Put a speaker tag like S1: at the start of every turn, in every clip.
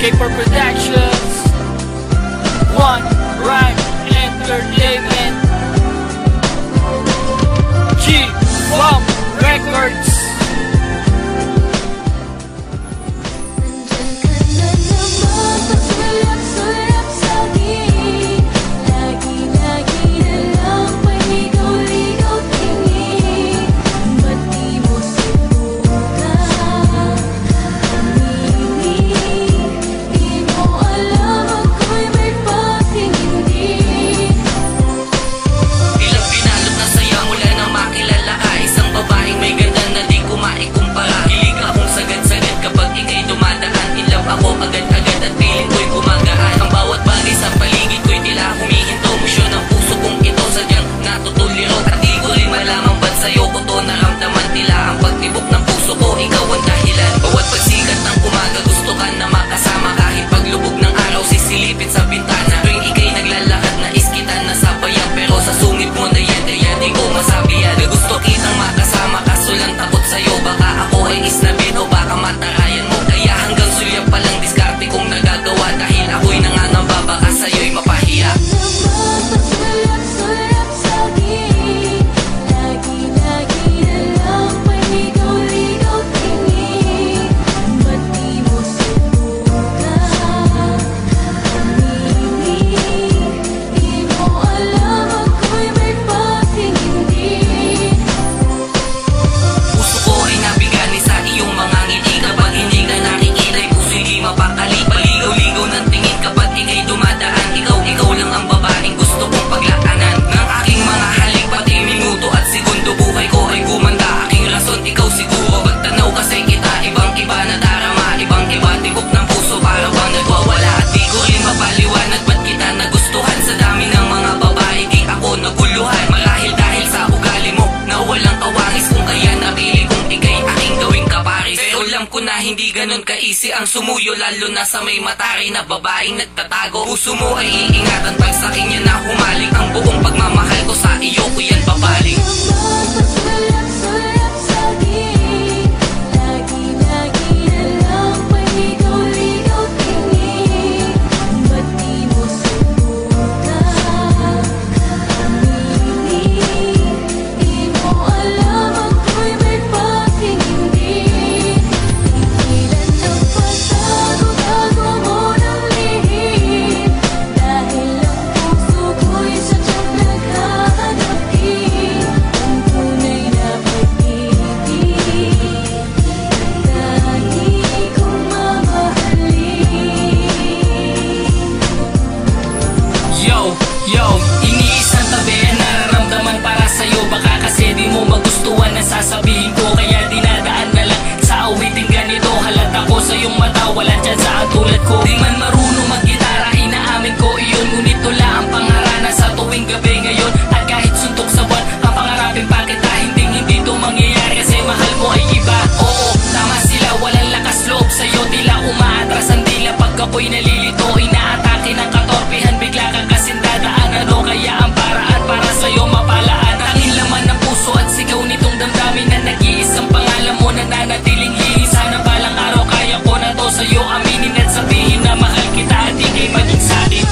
S1: K4 Productions, One Rhyme Entertainment, G-Fam Records.
S2: Hindi ganon ka-easy ang sumuyo, lalo na sa may matari na babaeng nagtatago. Puso mo ay iingatan pag sa kanya na humaling. Ang buong pagmamahal ko sa iyo ko yan papaling. Iniisang tabi ang nararamdaman para sa'yo. Baka kasi di mo magustuhan ang sasabihin ko, kaya dinadaan na lang sa awiting ganito. Halata ko sa iyong mata, walang tsansa ang tulad ko. Di man marunong mag-gitara, inaamin ko iyon. Ngunit tula ang pangarana sa tuwing gabi ngayon. At kahit suntok sa buwan, ang pangarapin pa kita, hindi to mangyayari kasi mahal mo ay iba. Oo, tama sila, walang lakas loob sa'yo. Tila umaatras ang dila pag ako'y nalilito. Inaatake ng katorpihan, bigla kang kasindadaan. Ano kaya ang paraan para sa'yo mapalaan? Tanging laman ng puso at sigaw nitong damdamin na nag-iisang pangalan mo nananatiling liis. Sana balang araw kaya ko na to sa'yo aminin at sabihin na mahal kita at di kay maging sa'kin.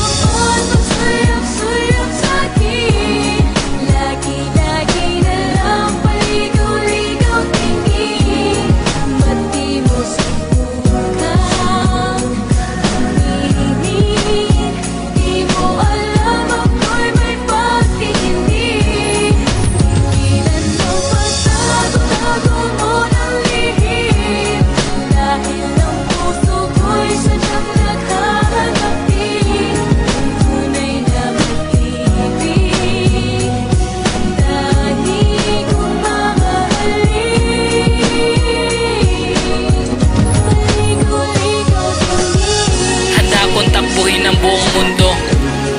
S2: Takbuhin ang buong mundo,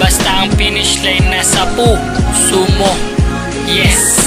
S2: basta ang finish line nasa puso mo. Yes!